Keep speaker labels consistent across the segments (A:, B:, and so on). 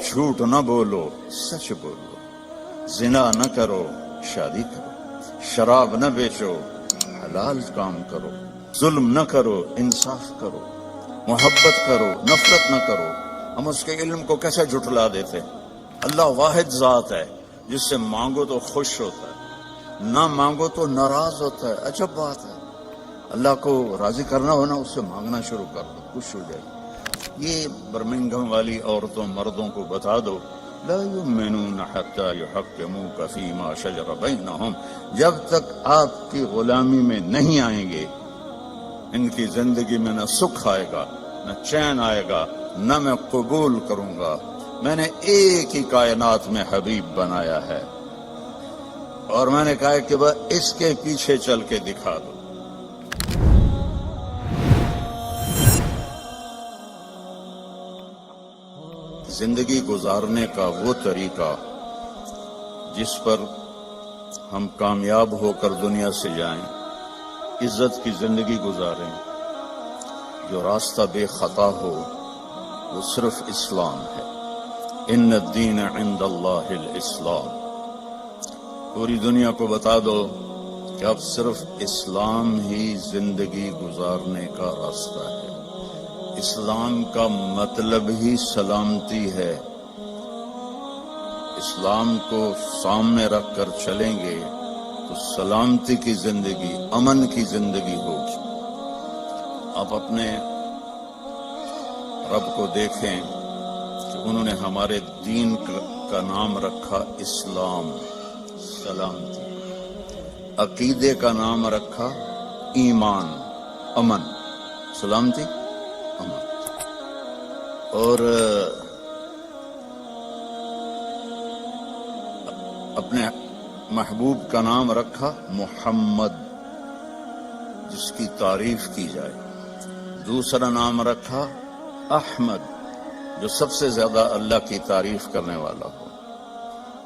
A: جھوٹ نہ بولو سچ بولو، زنا نہ کرو شادی کرو، شراب نہ بیچو حلال کام کرو، ظلم نہ کرو انصاف کرو، محبت کرو نفرت نہ کرو۔ ہم اس کے علم کو کیسے جھٹلا دیتے ہیں؟ اللہ واحد ذات ہے جس سے مانگو تو خوش ہوتا ہے، نہ مانگو تو ناراض ہوتا ہے۔ عجب بات ہے، اللہ کو راضی کرنا ہونا اس سے مانگنا شروع کر دو، خوش ہو جائے۔ یہ برمنگھم والی عورتوں مردوں کو بتا دو، لا یؤمنون حتی یحکموک فیما شجر بینہم، جب تک آپ کی غلامی میں نہیں آئیں گے ان کی زندگی میں نہ سکھ آئے گا نہ چین آئے گا، نہ میں قبول کروں گا۔ میں نے ایک ہی کائنات میں حبیب بنایا ہے اور میں نے کہا کہ وہ اس کے پیچھے چل کے دکھا دو۔ زندگی گزارنے کا وہ طریقہ جس پر ہم کامیاب ہو کر دنیا سے جائیں، عزت کی زندگی گزاریں، جو راستہ بے خطا ہو، وہ صرف اسلام ہے۔ ان الدین عند اللہ الاسلام۔ پوری دنیا کو بتا دو کہ اب صرف اسلام ہی زندگی گزارنے کا راستہ ہے۔ اسلام کا مطلب ہی سلامتی ہے۔ اسلام کو سامنے رکھ کر چلیں گے تو سلامتی کی زندگی، امن کی زندگی ہوگی۔ آپ اپنے رب کو دیکھیں کہ انہوں نے ہمارے دین کا نام رکھا اسلام، سلامتی۔ عقیدے کا نام رکھا ایمان، امن۔ سلامتی، امن۔ اور اپنے محبوب کا نام رکھا محمد، جس کی تعریف کی جائے۔ دوسرا نام رکھا احمد، جو سب سے زیادہ اللہ کی تعریف کرنے والا ہو۔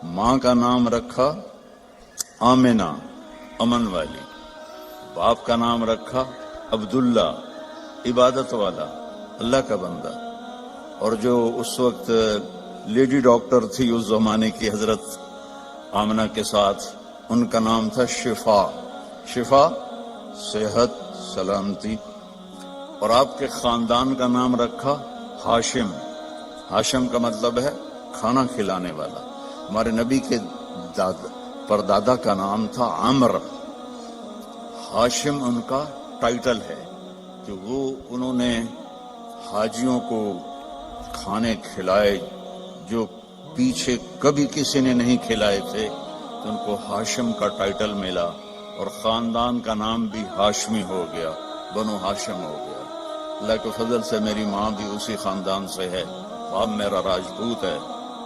A: ماں کا نام رکھا آمنہ، امن والی۔ باپ کا نام رکھا عبداللہ، عبادت والا، اللہ کا بندہ۔ اور جو اس وقت لیڈی ڈاکٹر تھی اس زمانے کی حضرت آمنہ کے ساتھ، ان کا نام تھا شفا۔ شفا، صحت، سلامتی۔ اور آپ کے خاندان کا نام رکھا ہاشم۔ ہاشم کا مطلب ہے کھانا کھلانے والا۔ ہمارے نبی کے پردادا کا نام تھا عمر۔ ہاشم ان کا ٹائٹل ہے کہ انہوں نے حاجیوں کو کھانے کھلائے جو پیچھے کبھی کسی نے نہیں کھلائے تھے، تو ان کو ہاشم کا ٹائٹل ملا، اور خاندان کا نام بھی ہاشمی ہو گیا، بنو ہاشم ہو گیا۔ اللہ کے فضل سے میری ماں بھی اسی خاندان سے ہے، باپ میرا راجپوت ہے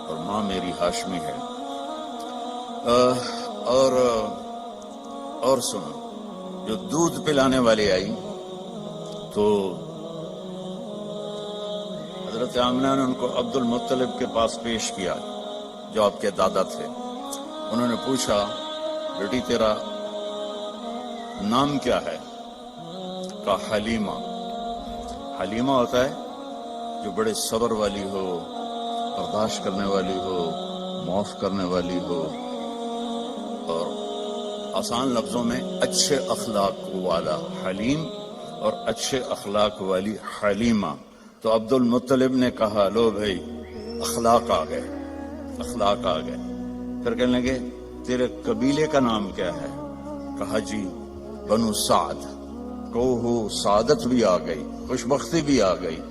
A: اور ماں میری ہاشمی ہے۔ اور سنو، جو دودھ پلانے والی آئی تو حضرت آمنہ نے ان کو عبد المطلب کے پاس پیش کیا، جو آپ کے دادا تھے۔ انہوں نے پوچھا، بیٹی تیرا نام کیا ہے؟ کہا حلیمہ۔ حلیمہ ہوتا ہے جو بڑے صبر والی ہو، برداشت کرنے والی ہو، معاف کرنے والی ہو، اور آسان لفظوں میں اچھے اخلاق والا حلیم، اور اچھے اخلاق والی حلیمہ۔ تو عبد المطلب نے کہا، لو بھائی اخلاق آ گئے، اخلاق آ گئے۔ پھر کہنے لگے، تیرے قبیلے کا نام کیا ہے؟ کہا جی بنو سعد۔ ہو سعادت بھی آ گئی، خوشبختی بھی آ گئی۔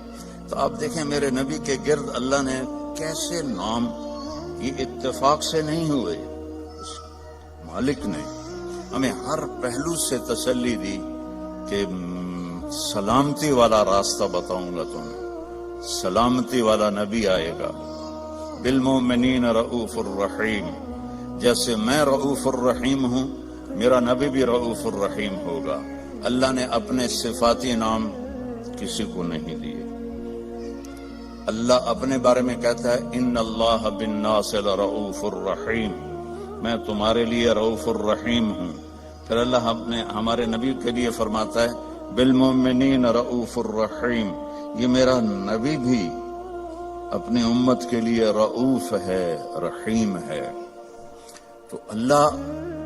A: تو آپ دیکھیں میرے نبی کے گرد اللہ نے کیسے نام، یہ اتفاق سے نہیں ہوئے، مالک نے ہمیں ہر پہلو سے تسلی دی کہ سلامتی والا راستہ بتاؤں گا تمہیں، سلامتی والا نبی آئے گا۔ بالمؤمنین رؤوف الرحیم، جیسے میں رؤوف الرحیم ہوں، میرا نبی بھی رؤوف الرحیم ہوگا۔ اللہ نے اپنے صفاتی نام کسی کو نہیں دیے۔ اللہ اپنے بارے میں کہتا ہے، ان اللہ بالناس لرؤوف الرحیم، میں تمہارے لیے رؤوف الرحیم ہوں۔ پھر اللہ ہمارے نبی کے لیے فرماتا ہے، بالمؤمنین رؤوف الرحیم، یہ میرا نبی بھی اپنی امت کے لیے رؤوف ہے، رحیم ہے۔ تو اللہ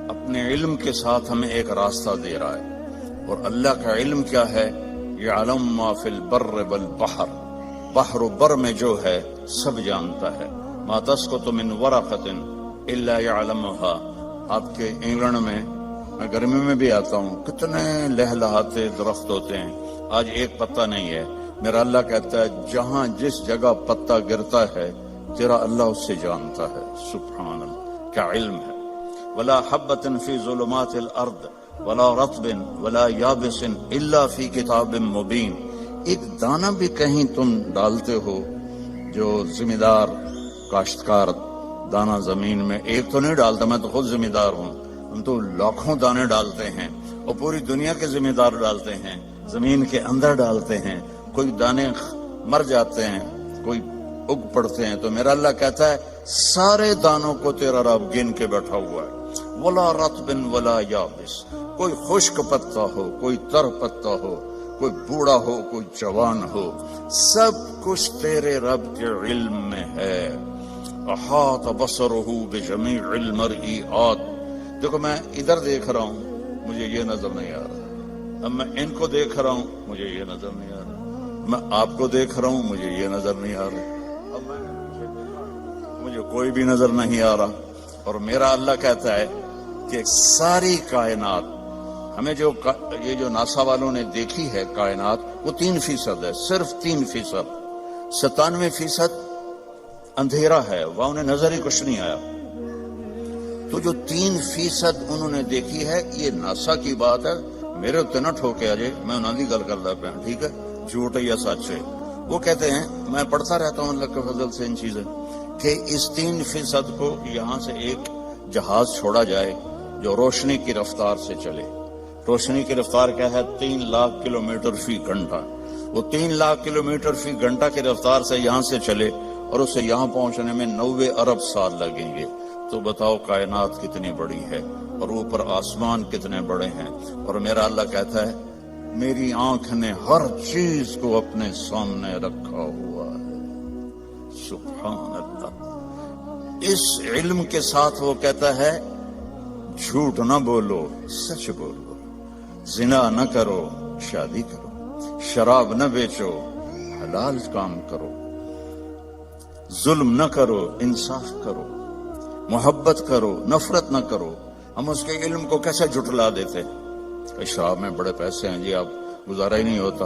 A: اپنے علم کے ساتھ ہمیں ایک راستہ دے رہا ہے، اور اللہ کا علم کیا ہے؟ یعلم ما فی البر والبحر، بحر و بر میں جو ہے سب جانتا ہے۔ ما تسقط من ورقۃ الا یعلمها۔ آپ کے انگلینڈ میں گرمی میں بھی آتا ہوں، کتنے لہلہاتے درخت ہوتے ہیں، آج ایک پتا نہیں ہے۔ میرا اللہ کہتا ہے جہاں جس جگہ پتا گرتا ہے تیرا اللہ اس سے جانتا ہے۔ سبحان اللہ، کیا علم ہے۔ ولا حبۃ فی ظلمات الارض ولا رطب ولا یابس الا فی کتاب مبین۔ ایک دانہ بھی کہیں تم ڈالتے ہو، جو ذمہ دار کاشتکار دانہ زمین میں ایک تو نہیں ڈالتا، میں تو خود ذمہ دار ہوں، ہم تو لاکھوں دانے ڈالتے ہیں، اور پوری دنیا کے ذمہ دار ڈالتے ہیں، زمین کے اندر ڈالتے ہیں، کوئی دانے مر جاتے ہیں، کوئی اگ پڑتے ہیں، تو میرا اللہ کہتا ہے سارے دانوں کو تیرا رب گن کے بیٹھا ہوا ہے۔ ولا رطب ولا یابس، کوئی خشک پتا ہو، کوئی تر پتا ہو، کوئی بوڑھا ہو، کوئی جوان ہو، سب کچھ تیرے رب کے علم میں ہے۔ احاط بصرہ بجمیع المرئیات۔ دیکھو میں ادھر دیکھ رہا ہوں، مجھے یہ نظر نہیں آ رہا، اب میں ان کو دیکھ رہا ہوں، مجھے یہ نظر نہیں آ رہا، میں آپ کو دیکھ رہا ہوں، مجھے یہ نظر نہیں آ رہا، اب میں مجھے کوئی بھی نظر نہیں آ رہا۔ اور میرا اللہ کہتا ہے کہ ساری کائنات ہمیں یہ جو ناسا والوں نے دیکھی ہے کائنات، وہ 3% ہے، صرف 3%۔ 97% اندھیرا ہے، وہاں انہیں نظر ہی کچھ نہیں آیا۔ تو جو 3% انہوں نے دیکھی ہے، یہ ناسا کی بات ہے، میرے اتنے نہ ٹھوکے آجے، میں انہوں کی گل کرتا پہ، ٹھیک ہے، جھوٹ ہے یا سچ ہے۔ وہ کہتے ہیں، میں پڑھتا رہتا ہوں اللہ کے فضل سے ان چیزیں، کہ اس 3% کو یہاں سے ایک جہاز چھوڑا جائے جو روشنی کی رفتار سے چلے۔ روشنی کی رفتار کیا ہے؟ 3 لاکھ کلومیٹر فی گھنٹہ۔ وہ 3 لاکھ کلومیٹر فی گھنٹہ کی رفتار سے یہاں سے چلے، اور اسے یہاں پہنچنے میں 90 ارب سال لگیں گے۔ تو بتاؤ کائنات کتنی بڑی ہے، اور اوپر آسمان کتنے بڑے ہیں۔ اور میرا اللہ کہتا ہے میری آنکھ نے ہر چیز کو اپنے سامنے رکھا ہوا ہے۔ سبحان اللہ۔ اس علم کے ساتھ وہ کہتا ہے جھوٹ نہ بولو، سچ بولو، زنا نہ کرو، شادی کرو، شراب نہ بیچو، حلال کام کرو، ظلم نہ کرو، انصاف کرو، محبت کرو، نفرت نہ کرو۔ ہم اس کے علم کو کیسے جھٹلا دیتے؟ شراب میں بڑے پیسے ہیں جی، آپ گزارا ہی نہیں ہوتا۔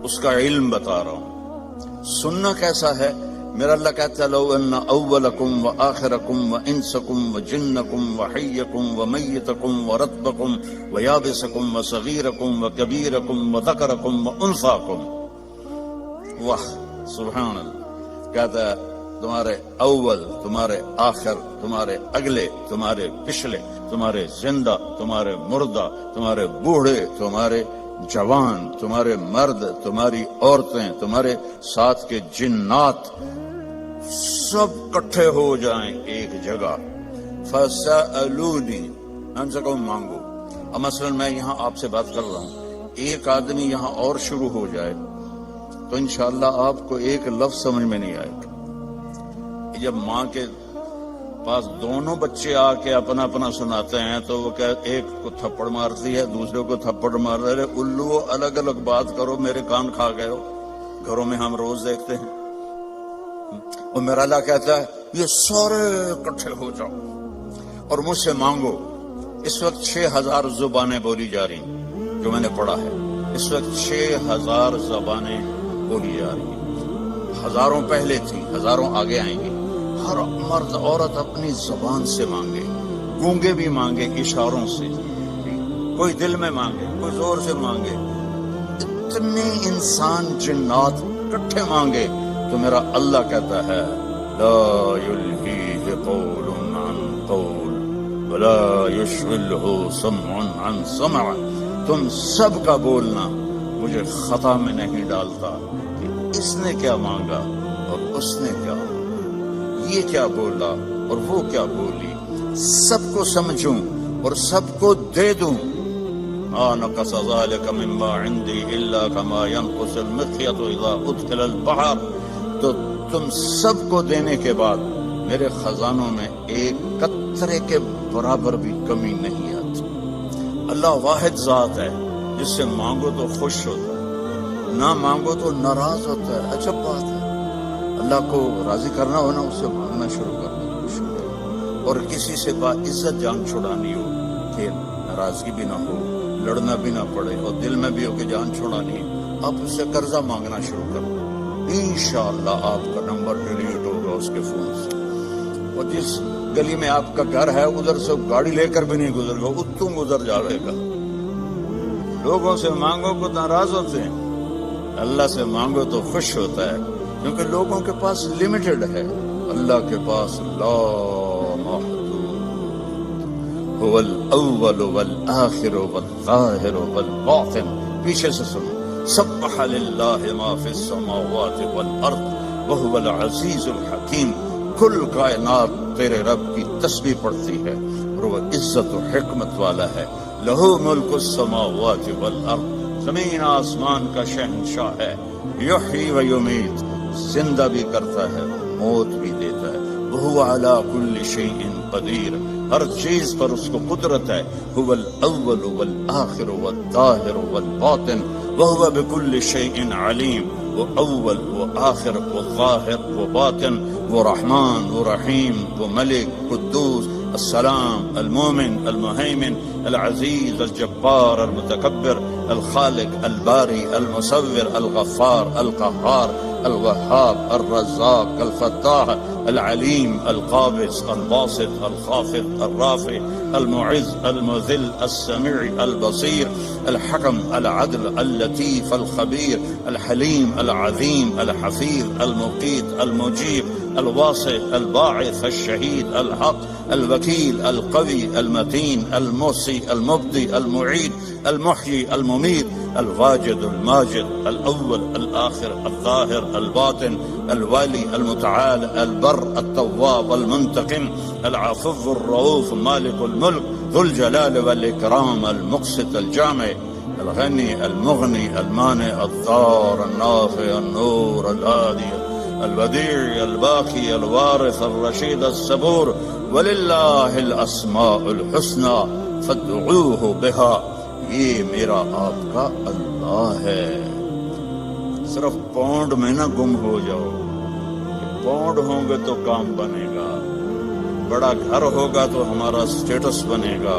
A: اس کا علم بتا رہا ہوں۔ سننا کیسا ہے؟ میرا اللہ کہتا ہے لو ان اولکم و آخرکم و انسکم و جنکم و حیکم و میتکم و رطبکم و یابسکم و صغیرکم و کبیرکم و ذکرکم و انثاکم۔ واہ سبحان اللہ۔ کہتا ہے تمہارے اول، تمہارے آخر، تمہارے اگلے، تمہارے پچھلے، تمہارے زندہ، تمہارے مردہ، تمہارے بوڑھے، تمہارے جوان، تمہارے مرد، تمہاری عورتیں، تمہارے ساتھ کے جنات، سب کٹھے ہو جائیں ایک جگہ۔ فَسَأَلُونِي، ان سے کہوں مانگو۔ اب مثلا میں یہاں آپ سے بات کر رہا ہوں، ایک آدمی یہاں اور شروع ہو جائے تو انشاءاللہ آپ کو ایک لفظ سمجھ میں نہیں آئے گا۔ جب ماں کے پاس دونوں بچے آ کے اپنا اپنا سناتے ہیں تو وہ کہ ایک کو تھپڑ مارتی ہے، دوسرے کو تھپڑ مار رہے، الو الگ الگ بات کرو، میرے کان کھا گئے ہو۔ گھروں میں ہم روز دیکھتے ہیں۔ اور میرا اللہ کہتا ہے یہ سارے اکٹھے ہو جاؤ اور مجھ سے مانگو۔ اس وقت 6000 زبانیں بولی جا رہی ہیں، جو میں نے پڑھا ہے، اس وقت 6000 زبانیں بولی جا رہی ہیں۔ ہزاروں پہلے تھی، ہزاروں آگے آئیں گی۔ ہر مرد عورت اپنی زبان سے مانگے، گونگے بھی مانگے اشاروں سے، کوئی دل میں مانگے، کوئی زور سے مانگے، اتنے انسان جنات اکٹھے مانگے تو میرا اللہ کہتا ہے لا یلہیہ قول عن قول ولا یشغلہ سمع عن سمع۔ تم سب کا بولنا مجھے خطا میں نہیں ڈالتا کہ اس نے کیا مانگا اور اس نے کیا مانگا، یہ کیا بولا اور وہ کیا بولی، سب کو سمجھوں اور سب کو دے دوں۔ نقص ذلك مما عندي الا كما ينقص المخيط اذا ادخل البحر۔ تو تم سب کو دینے کے بعد میرے خزانوں میں ایک قطرے کے برابر بھی کمی نہیں آتی۔ اللہ واحد ذات ہے جس سے مانگو تو خوش ہوتا ہے، نہ مانگو تو ناراض ہوتا ہے۔ عجب بات ہے، اللہ کو راضی کرنا ہو نا، اس سے مانگنا شروع کرنا شروع کرنا، اور کسی سے باعزت جان چھڑانی ہو کہ ناراضگی بھی نہ ہو، لڑنا بھی نہ پڑے، اور دل میں بھی ہو کہ جان چھڑانی ہے، آپ اس سے قرضہ مانگنا شروع کر دیں، انشاءاللہ آپ کا نمبر ڈیلیٹ ہوگا اس کے فون سے، اور جس گلی میں آپ کا گھر ہے ادھر سے گاڑی لے کر بھی نہیں گزر گا، اتوں گزر جائے گا۔ لوگوں سے مانگو کو ناراض ہوتے ہیں، اللہ سے مانگو تو خوش ہوتا ہے، کیونکہ لوگوں کے پاس لمیٹڈ ہے، اللہ کے پاس لا محدود۔ هو الاول والآخر والظاہر والباطن، پیچھے سے سنو، سبح للہ ما فی السماوات والارض وهو العزیز الحکیم، کل کائنات تیرے رب کی تسبیح پڑھتی ہے اور وہ عزت و حکمت والا ہے۔ لہو ملک السماوات والارض، زمین آسمان کا شہنشاہ ہے، یحیی و یمیت، زندہ بھی کرتا ہے موت بھی دیتا ہے، وہو علی کل شیء قدیر، ہر چیز پر اس کو قدرت ہے، هو الاول والآخر والظاہر والباطن وهو بكل شيء علیم، وہ اول وہ آخر وہ ظاہر وہ باطن، وہ رحمان وہ رحیم، وہ ملک قدوس السلام المومن المہیمن العزیز الجبار المتکبر الخالق الباری المصور الغفار القہار الوہاب الرزاق الفتاح العلیم القابض الباسط الخافض الرافع المعز المذل السميع البصير الحكم العدل اللطيف الخبير الحليم العظيم الحفيظ المقيت المجيب الواسع الباعث الشهيد الحق الوكيل القوي المتين الموصي المبدي المعيد المحيي المميت الواجد الماجد الأول الآخر الظاهر الباطن الوالي المتعال البر التواب المنتقم العفو الرؤوف مالك الملك ذو الجلال والإكرام المقسط الجامع الغني المغني المانع الضار النافع النور الهادي البديع الباقي الوارث الرشيد الصبور وللہ الاسماء الحسنى فادعوه بها، یہ میرا آپ کا اللہ ہے۔ صرف پونڈ میں نہ گم ہو جاؤ، پونڈ ہوں گے تو کام بنے گا، بڑا گھر ہوگا تو ہمارا سٹیٹس بنے گا،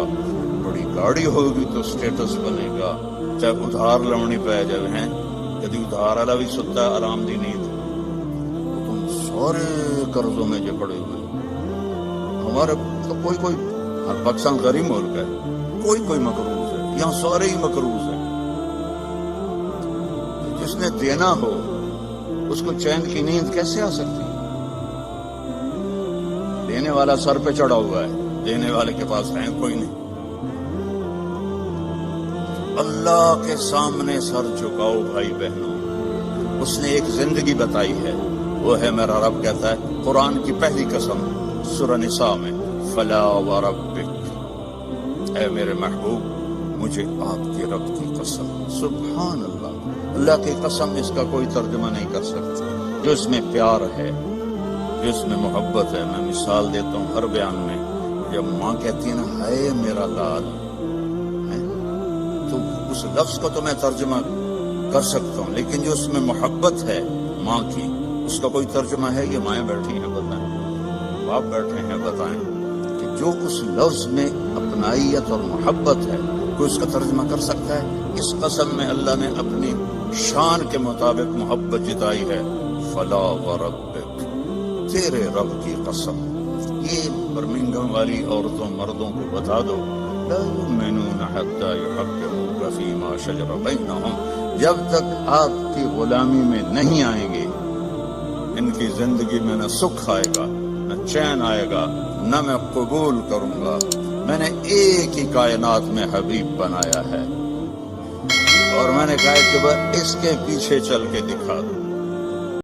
A: بڑی گاڑی ہوگی تو سٹیٹس بنے گا، چاہے ادھار لونی پہ جائے ہیں، کدی ادھار والا بھی ستا ہے آرام دی نیند، تم سارے قرضوں میں جو پڑے ہوئے، ہمارے تو کوئی پاکستان غریب ملک ہے، کوئی مقروض ہے، یہاں سارے ہی مقروض ہیں، جس نے دینا ہو اس کو چین کی نیند کیسے آ سکتی؟ دینے والا سر پہ چڑھا ہوا ہے، دینے والے کے پاس ہے کوئی نہیں۔ اللہ کے سامنے سر جھکاؤ بھائی بہنوں، اس نے ایک زندگی بتائی ہے، وہ ہے میرا رب کہتا ہے قرآن کی پہلی قسم سورہ نساء میں، فلا وربک، اے میرے محبوب مجھے آپ کے رب کی قسم، سبحان اللہ، اللہ کی قسم اس کا کوئی ترجمہ نہیں کر سکتا، جو اس میں پیار ہے، جو اس میں محبت ہے۔ میں مثال دیتا ہوں ہر بیان میں، جب ماں کہتی ہے نا ہائے میرا لال، تو اس لفظ کو تو میں ترجمہ کر سکتا ہوں، لیکن جو اس میں محبت ہے ماں کی، اس کا کوئی ترجمہ ہے؟ یہ مائیں بیٹھی ہیں بتائیں، باپ بیٹھے ہیں بتائیں، کہ جو اس لفظ میں اپنائیت اور محبت ہے، کوئی اس کا ترجمہ کر سکتا ہے؟ اس قسم میں اللہ نے اپنی شان کے مطابق محبت جتائی ہے، فلا وربک، تیرے رب کی قسم۔ یہ برمنگھم والی عورتوں مردوں کو بتا دو، لا یؤمنون حتی یحکموک فیما شجر بینہم، جب تک آپ کی غلامی میں نہیں آئیں گے ان کی زندگی میں نہ سکھ آئے گا نہ چین آئے گا، نہ میں قبول کروں گا۔ میں نے ایک ہی کائنات میں حبیب بنایا ہے، اور میں نے کہا کہ وہ اس کے پیچھے چل کے دکھا دوں۔